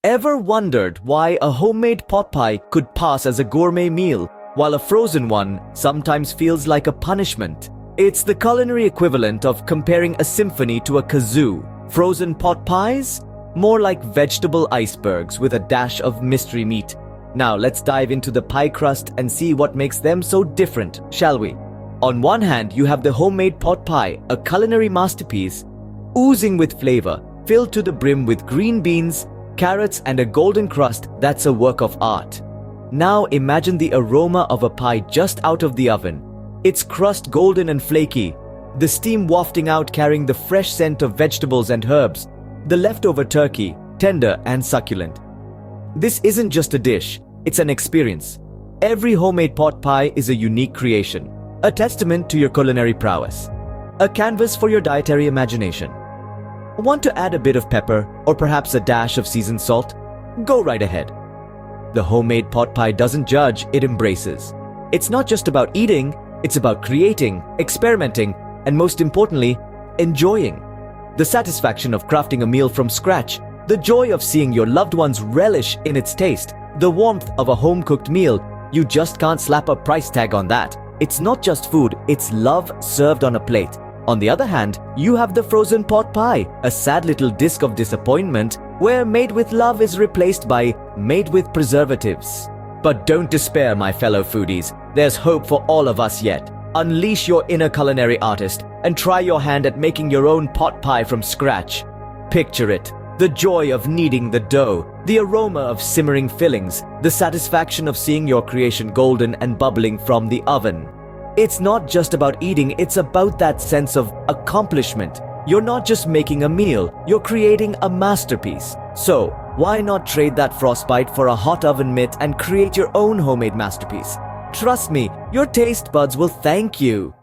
Ever wondered why a homemade pot pie could pass as a gourmet meal, while a frozen one sometimes feels like a punishment? It's the culinary equivalent of comparing a symphony to a kazoo. Frozen pot pies? More like vegetable icebergs with a dash of mystery meat. Now let's dive into the pie crust and see what makes them so different, shall we? On one hand, you have the homemade pot pie, a culinary masterpiece, oozing with flavor, filled to the brim with green beans, carrots, and a golden crust that's a work of art. Now imagine the aroma of a pie just out of the oven. Its crust golden and flaky, the steam wafting out carrying the fresh scent of vegetables and herbs, the leftover turkey, tender and succulent. This isn't just a dish, it's an experience. Every homemade pot pie is a unique creation, a testament to your culinary prowess, a canvas for your dietary imagination. Want to add a bit of pepper or perhaps a dash of seasoned salt? Go right ahead. The homemade pot pie doesn't judge, it embraces. It's not just about eating, it's about creating, experimenting, and most importantly, enjoying. The satisfaction of crafting a meal from scratch, the joy of seeing your loved ones relish in its taste, the warmth of a home-cooked meal, you just can't slap a price tag on that. It's not just food, it's love served on a plate. On the other hand, you have the frozen pot pie, a sad little disc of disappointment where made with love is replaced by made with preservatives. But don't despair, my fellow foodies. There's hope for all of us yet. Unleash your inner culinary artist and try your hand at making your own pot pie from scratch. Picture it. The joy of kneading the dough, the aroma of simmering fillings, the satisfaction of seeing your creation golden and bubbling from the oven. It's not just about eating, it's about that sense of accomplishment. You're not just making a meal, you're creating a masterpiece. So, why not trade that frostbite for a hot oven mitt and create your own homemade masterpiece? Trust me, your taste buds will thank you.